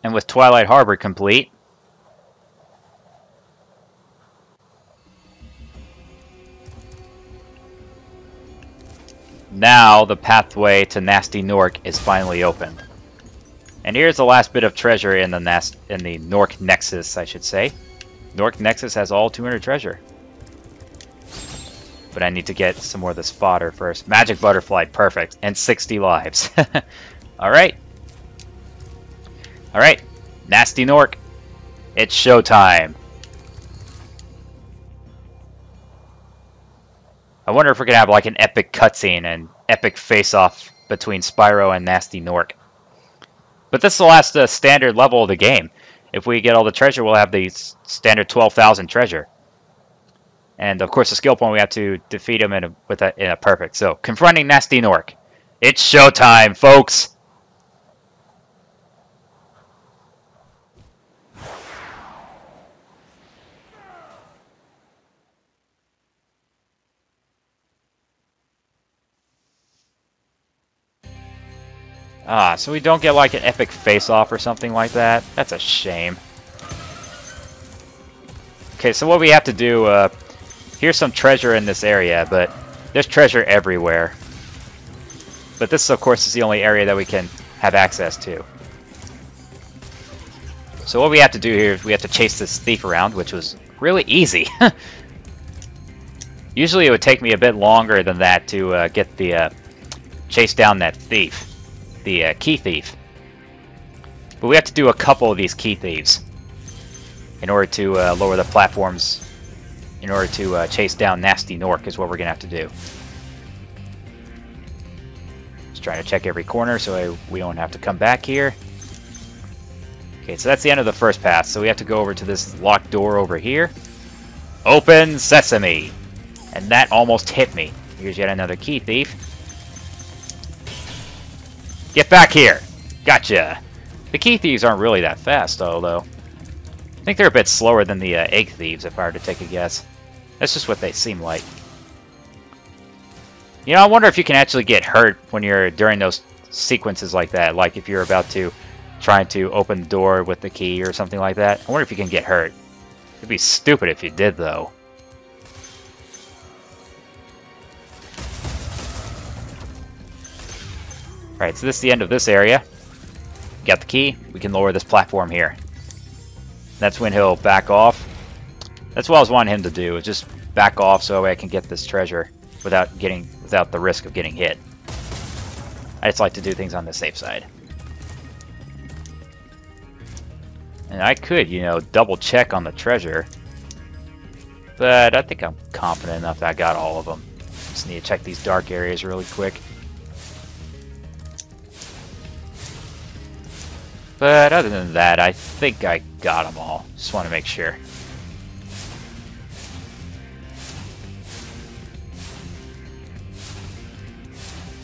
And with Twilight Harbor complete, now the pathway to Gnasty Gnorc is finally opened. And here's the last bit of treasure in the Gnorc Nexus, I should say. Gnorc Nexus has all 200 treasure. But I need to get some more of this fodder first. Magic Butterfly, perfect. And 60 lives. Alright. Alright. Gnasty Gnorc. It's showtime. I wonder if we're going to have like an epic cutscene and epic face-off between Spyro and Gnasty Gnorc. But this is the last standard level of the game. If we get all the treasure, we'll have the standard 12,000 treasure. And of course, the skill point, we have to defeat him in a perfect. So, confronting Gnasty Gnorc. It's showtime, folks! So we don't get like an epic face-off or something like that. That's a shame. Okay, so what we have to do, here's some treasure in this area, but there's treasure everywhere. But this, of course, is the only area that we can have access to. So what we have to do here is we have to chase this thief around, which was really easy. Usually it would take me a bit longer than that to get the chase down that thief. The key thief. But we have to do a couple of these key thieves in order to lower the platforms, in order to chase down Gnasty Gnorc is what we're going to have to do. Just trying to check every corner so we don't have to come back here. Okay, so that's the end of the first pass. So we have to go over to this locked door over here. Open sesame! And that almost hit me. Here's yet another key thief. Get back here! Gotcha! The key thieves aren't really that fast, though. I think they're a bit slower than the egg thieves, if I were to take a guess. That's just what they seem like. You know, I wonder if you can actually get hurt when you're during those sequences like that. Like if you're about to trying to open the door with the key or something like that. I wonder if you can get hurt. It'd be stupid if you did, though. Alright, so this is the end of this area. Got the key. We can lower this platform here. That's when he'll back off. That's what I was wanting him to do, is just back off so I can get this treasure without the risk of getting hit. I just like to do things on the safe side. And I could, you know, double check on the treasure. But I think I'm confident enough that I got all of them. Just need to check these dark areas really quick. But other than that, I think I got them all. Just want to make sure.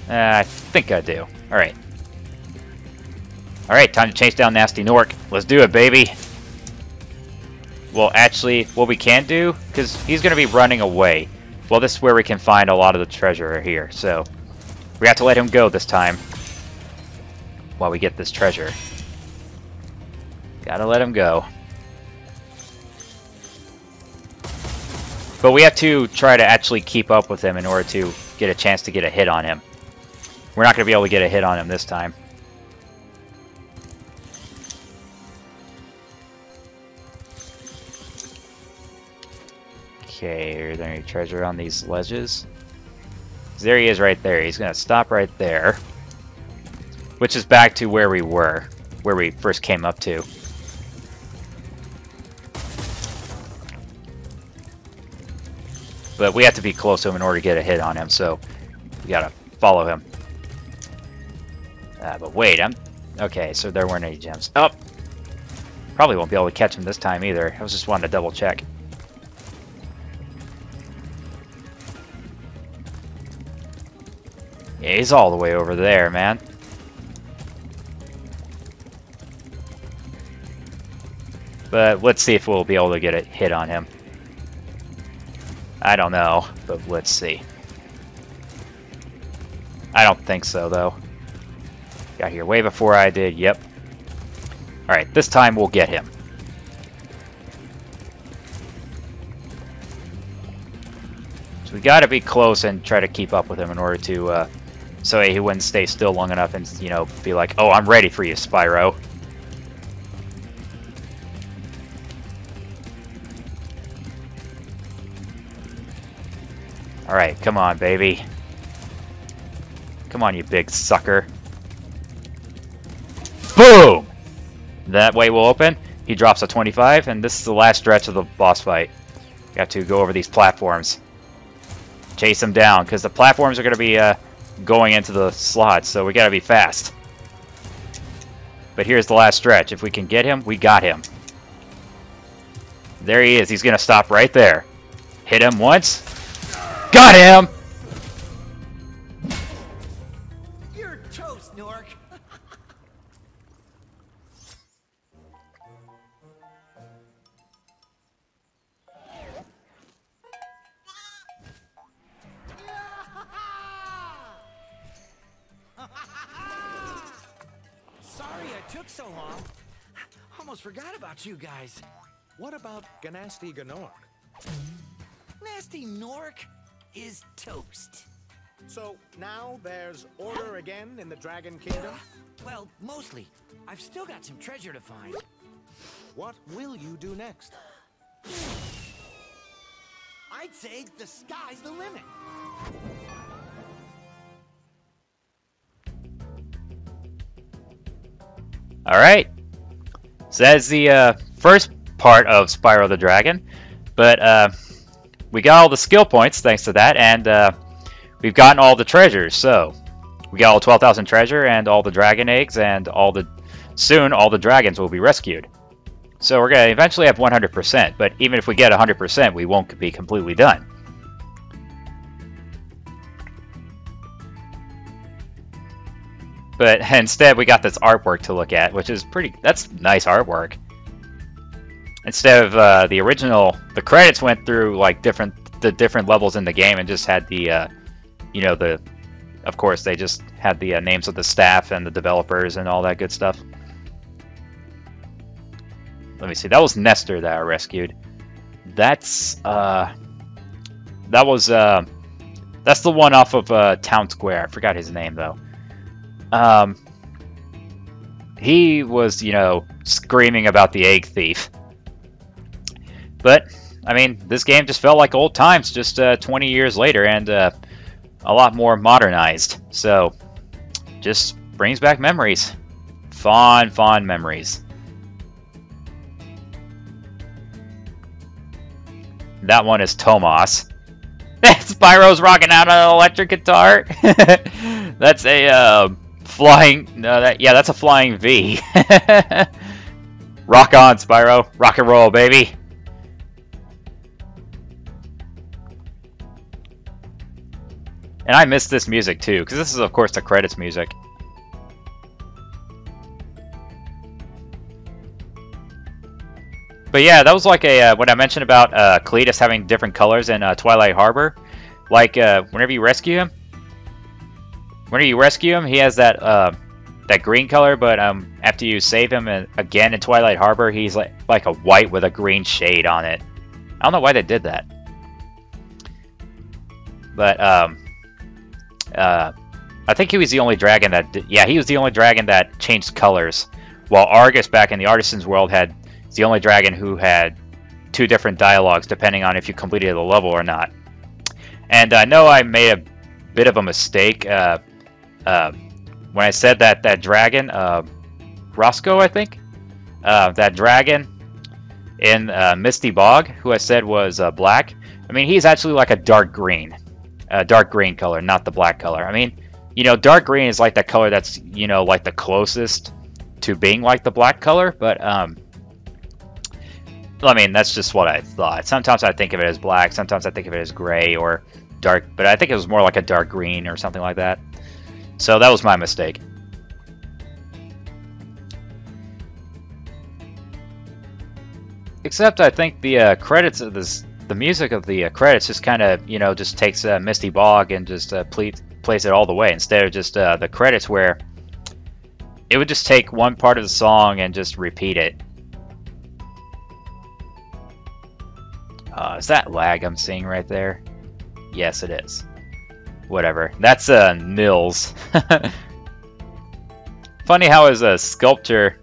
I think I do. Alright. Alright, time to chase down Gnasty Gnorc. Let's do it, baby! Well, actually, what we can do, because he's going to be running away. Well, this is where we can find a lot of the treasure here, so we have to let him go this time while we get this treasure. Gotta let him go. But we have to try to actually keep up with him in order to get a chance to get a hit on him. We're not going to be able to get a hit on him this time. Okay, are there any treasure on these ledges? There he is right there. He's going to stop right there. Which is back to where we were. Where we first came up to. But we have to be close to him in order to get a hit on him, so we gotta follow him. But wait, okay, so there weren't any gems. Oh! Probably won't be able to catch him this time either. I was just wanting to double check. Yeah, he's all the way over there, man. But let's see if we'll be able to get a hit on him. I don't know, but let's see. I don't think so, though. Got here way before I did, yep. Alright, this time we'll get him. So we gotta be close and try to keep up with him in order to, so he wouldn't stay still long enough and, you know, be like, oh, I'm ready for you, Spyro. Alright, come on, baby. Come on, you big sucker. Boom! That way will open. He drops a 25, and this is the last stretch of the boss fight. You have to go over these platforms. Chase him down, because the platforms are going to be going into the slots, so we got to be fast. But here's the last stretch. If we can get him, we got him. There he is. He's going to stop right there. Hit him once. Got him! You're toast, Gnorc. Sorry I took so long. Almost forgot about you guys. What about Gnasty Gnorc? Gnasty Gnorc is toast. So now there's order again in the Dragon Kingdom? Well, mostly. I've still got some treasure to find. What will you do next? I'd say the sky's the limit. Alright. So that's the first part of Spyro the Dragon. But we got all the skill points thanks to that, and we've gotten all the treasures. So we got all 12,000 treasure and all the dragon eggs, and soon all the dragons will be rescued. So we're going to eventually have 100%, but even if we get 100%, we won't be completely done. But instead, we got this artwork to look at, which is that's nice artwork. Instead of the original, the credits went through like the different levels in the game and just had the, you know, of course they just had the names of the staff and the developers and all that good stuff. Let me see, that was Nestor that I rescued. That's the one off of Town Square. I forgot his name though. He was, you know, screaming about the egg thief. But, I mean, this game just felt like old times just 20 years later, and a lot more modernized. So, just brings back memories. Fond memories. That one is Tomas. Spyro's rocking out on an electric guitar. That's a flying. No, that's a flying V. Rock on, Spyro. Rock and roll, baby. And I miss this music too, because this is, of course, the credits music. But yeah, that was like what I mentioned about Cletus having different colors in Twilight Harbor. Like whenever you rescue him, he has that green color. But after you save him again in Twilight Harbor, he's like a white with a green shade on it. I don't know why they did that. But I think he was the only dragon that he was the only dragon that changed colors. While Argus back in the Artisan's World is the only dragon who had 2 different dialogues depending on if you completed the level or not. And I know I made a bit of a mistake when I said that dragon, Roscoe, I think, that dragon in Misty Bog, who I said was black. I mean, he's actually like a dark green color, not the black color. I mean, you know, dark green is like that color that's, you know, like the closest to being like the black color, but I mean, that's just what I thought. Sometimes I think of it as black, sometimes I think of it as gray or dark, but I think it was more like a dark green or something like that. So that was my mistake. Except I think the credits of the music of the credits just kind of, you know, just takes Misty Bog and just plays it all the way, instead of just the credits where it would just take one part of the song and just repeat it. Is that lag I'm seeing right there? Yes, it is. Whatever. That's Mills. Funny how as a sculptor,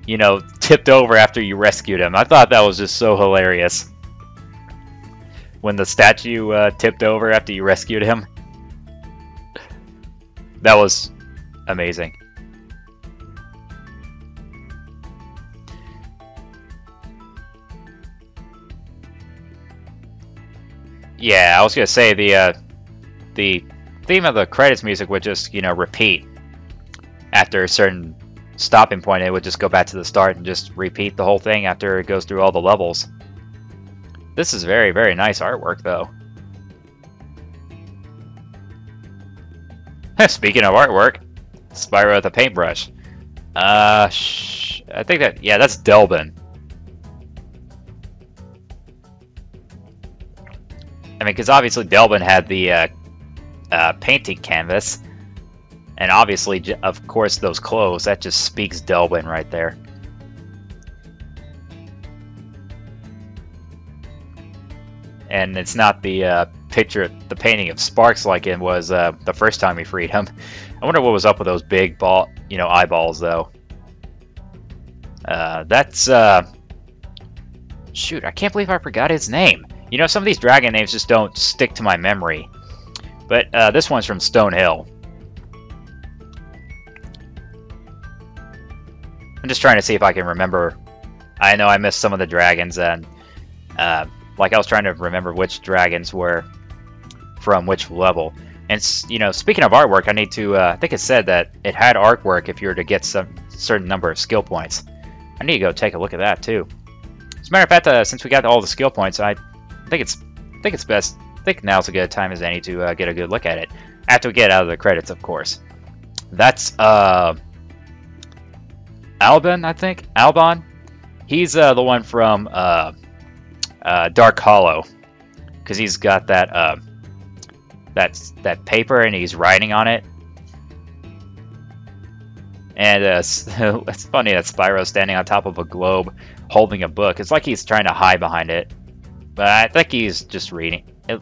you know, tipped over after you rescued him. I thought that was just so hilarious. When the statue tipped over after you rescued him. That was amazing. Yeah, I was gonna say the theme of the credits music would just, you know, repeat after a certain stopping point. It would just go back to the start and just repeat the whole thing after it goes through all the levels. This is very, very nice artwork, though. Speaking of artwork, Spyro with a paintbrush. I think that, yeah, that's Delbin. I mean, because obviously Delbin had the painting canvas, and obviously, of course, those clothes. That just speaks Delbin right there. And it's not the picture, the painting of Sparks like it was the first time we freed him. I wonder what was up with those big ball, you know, eyeballs though. That's shoot, I can't believe I forgot his name. You know, some of these dragon names just don't stick to my memory. But this one's from Stonehill. I'm just trying to see if I can remember. I know I missed some of the dragons, and like I was trying to remember which dragons were from which level. And you know, speaking of artwork, I need to. I think it said that it had artwork if you were to get some certain number of skill points. I need to go take a look at that too. As a matter of fact, since we got all the skill points, I think it's best. I think now's a good time as any to get a good look at it after we get out of the credits, of course. That's Alban, I think. Alban. He's the one from Dark Hollow, because he's got that that paper and he's writing on it. And it's funny that Spyro's standing on top of a globe holding a book. It's like he's trying to hide behind it, but I think he's just reading it.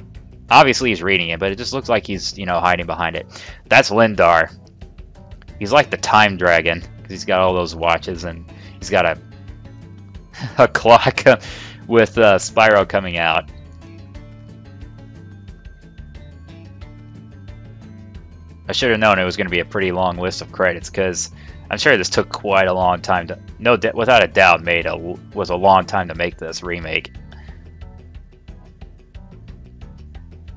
Obviously he's reading it, but it just looks like he's, you know, hiding behind it. That's Lindar. He's like the time dragon, because he's got all those watches, and he's got a clock with Spyro coming out. I should have known it was going to be a pretty long list of credits, because I'm sure this took quite a long time to, without a doubt, was a long time to make this remake.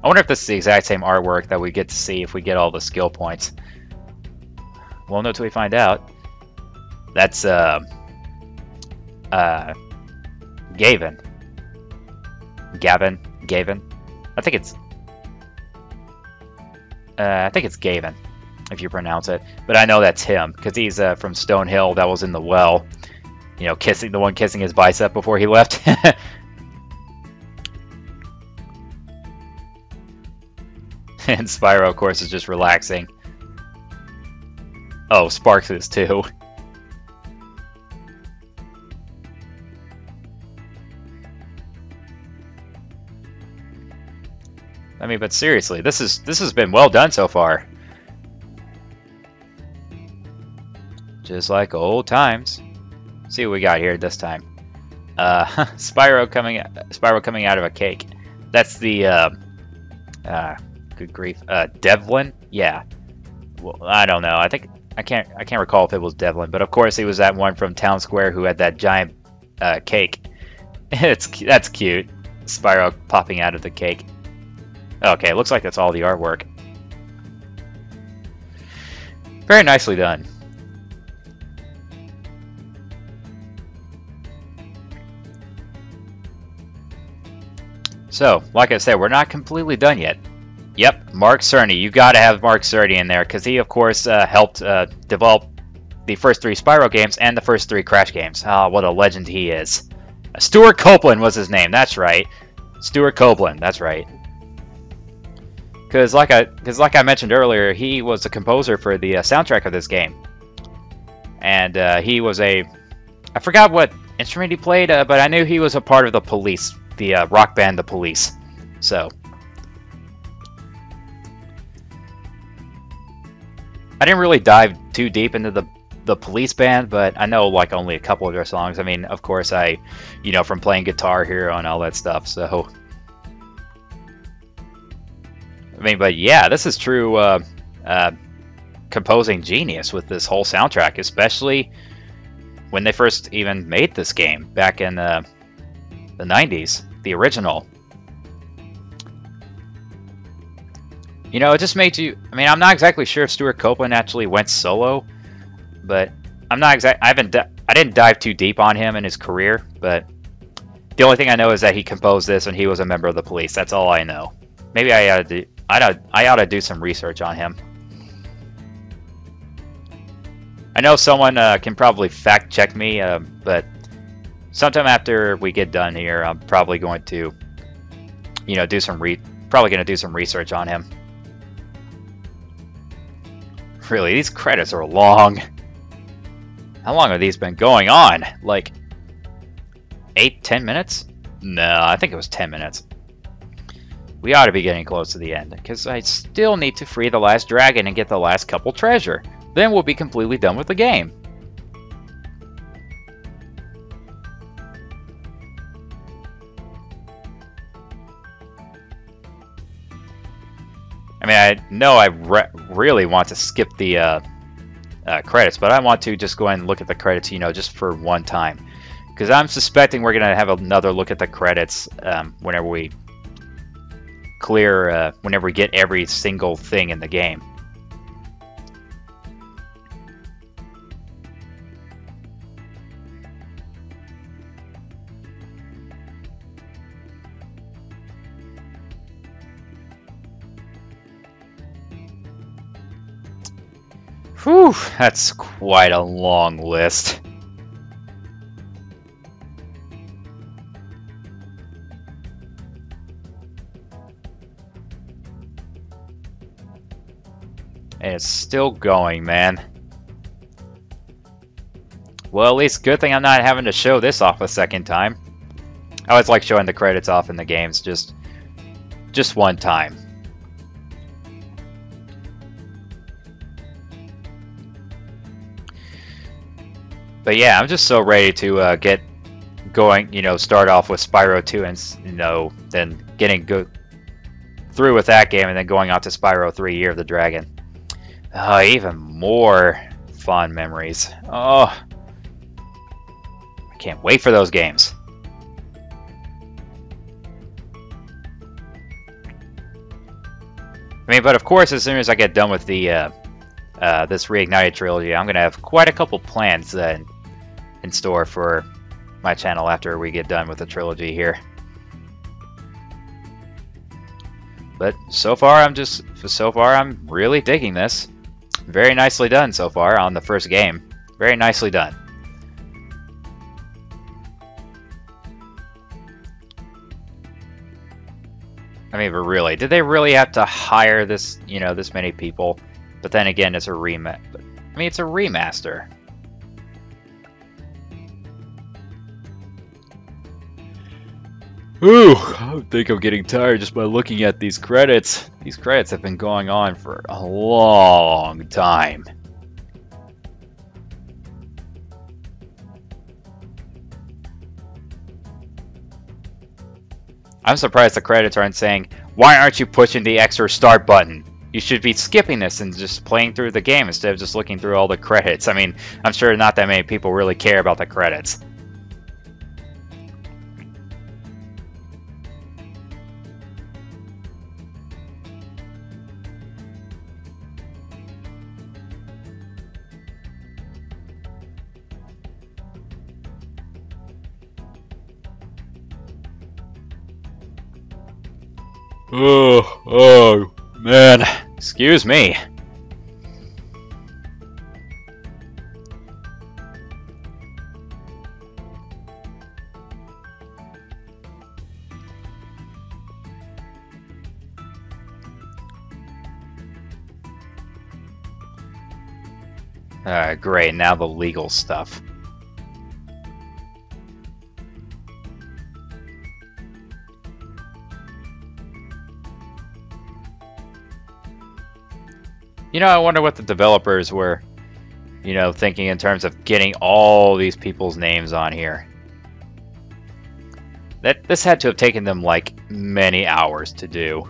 I wonder if this is the exact same artwork that we get to see if we get all the skill points. We'll know till we find out. That's Gavin. I think it's Gavin, if you pronounce it. But I know that's him, because he's from Stonehill that was in the well. You know, the one kissing his bicep before he left. And Spyro, of course, is just relaxing. Oh, Sparks is too. I mean, but seriously, this has been well done so far. Just like old times. Let's see what we got here this time. Spyro coming out of a cake. That's the good grief, Devlin. Yeah. Well, I don't know. I can't recall if it was Devlin, but of course he was that one from Town Square who had that giant cake. That's cute. Spyro popping out of the cake. Okay, looks like that's all the artwork. Very nicely done. So, like I said, we're not completely done yet. Yep, Mark Cerny. You gotta have Mark Cerny in there, because he, of course, helped develop the first 3 Spyro games and the first 3 Crash games. Ah, what a legend he is. Stuart Copeland was his name, that's right. Stuart Copeland, that's right. Because like I mentioned earlier, he was the composer for the soundtrack of this game, and he was I forgot what instrument he played, but I knew he was a part of the Police, the rock band The Police. So I didn't really dive too deep into the Police band, but I know like only a couple of their songs. I mean, of course, from playing Guitar Hero and all that stuff. So I mean, but yeah, this is true composing genius with this whole soundtrack, especially when they first even made this game back in the 90s, the original. You know, it just made you... I mean, I'm not exactly sure if Stuart Copeland actually went solo, but I'm not exact. I didn't dive too deep on him and his career, but the only thing I know is that he composed this and he was a member of the Police. That's all I know. Maybe I ought to do some research on him. I know someone can probably fact check me, but sometime after we get done here, I'm probably going to, do some research on him. Really, these credits are long. How long have these been going on? Like 8-10 minutes? No, I think it was 10 minutes. We ought to be getting close to the end, because I still need to free the last dragon and get the last couple treasure. Then we'll be completely done with the game. I mean, I know I really want to skip the credits, but I want to just go ahead and look at the credits, just for one time. Because I'm suspecting we're going to have another look at the credits whenever we whenever we get every single thing in the game. Whew, that's quite a long list. And it's still going, man. Well, at least good thing I'm not having to show this off a second time. I always like showing the credits off in the games just one time. But yeah, I'm just so ready to get going, start off with Spyro 2 and, then getting through with that game and then going on to Spyro 3 Year of the Dragon. Oh, even more fond memories. Oh, I can't wait for those games. I mean, but of course, as soon as I get done with the this Reignited Trilogy, I'm going to have quite a couple plans in store for my channel after we get done with the trilogy here. But so far, I'm really digging this. Very nicely done so far on the first game. Very nicely done. I mean, but really, did they really have to hire this, this many people? But then again, it's a it's a remaster. Ooh, I think I'm getting tired just by looking at these credits. These credits have been going on for a long time. I'm surprised the credits aren't saying, "Why aren't you pushing the X or start button? You should be skipping this and just playing through the game instead of just looking through all the credits." I mean, I'm sure not that many people really care about the credits. Oh, man. Excuse me. Great, now the legal stuff. You know, I wonder what the developers were, you know, thinking in terms of getting all these people's names on here. This had to have taken them, like, many hours to do.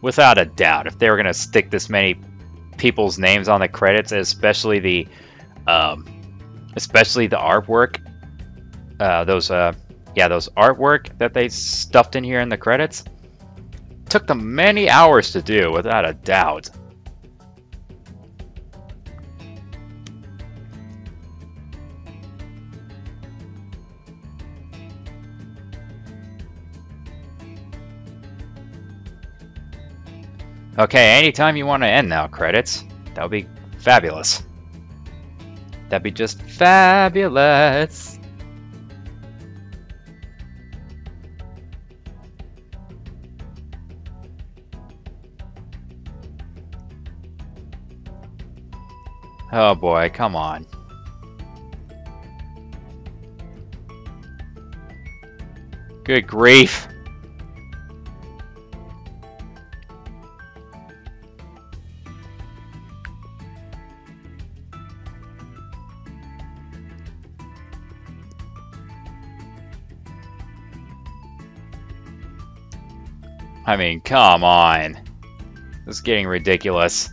Without a doubt, if they were going to stick this many people's names on the credits, especially the artwork, those artwork that they stuffed in here in the credits, took them many hours to do, without a doubt. Okay, anytime you want to end now, credits. That would be fabulous. That'd be just fabulous. Oh boy, come on. Good grief. I mean, come on. This is getting ridiculous.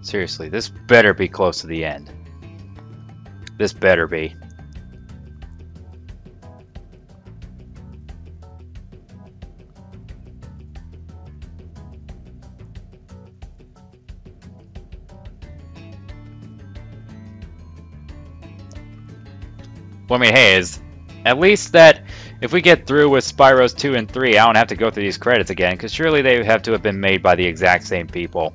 Seriously, this better be close to the end. This better be. Well, I mean, hey, is at least that if we get through with Spyro's 2 and 3, I don't have to go through these credits again, because surely they have to have been made by the exact same people.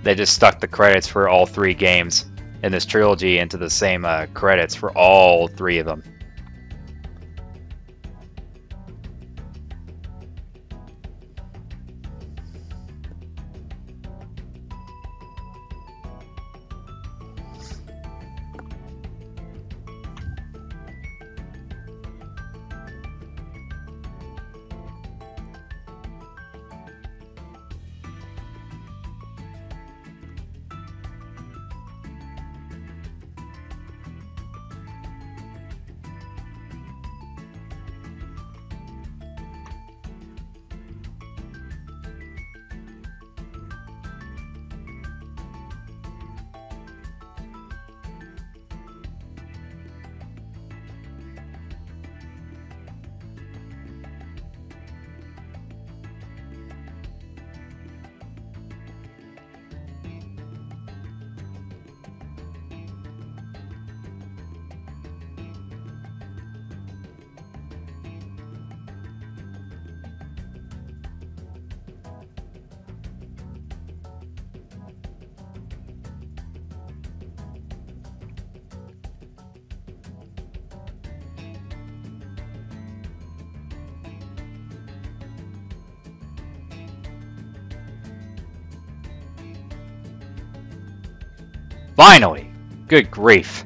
They just stuck the credits for all 3 games in this trilogy into the same credits for all 3 of them. Finally! Good grief.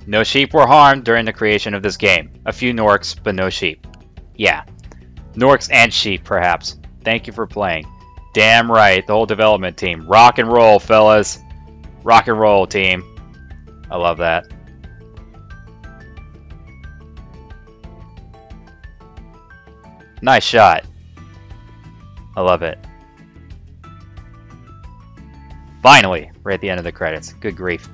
No sheep were harmed during the creation of this game. A few Gnorcs, but no sheep. Yeah. Gnorcs and sheep, perhaps. Thank you for playing. Damn right, the whole development team. Rock and roll, fellas. Rock and roll, team. I love that. Nice shot. I love it. Finally, we're at the end of the credits. Good grief.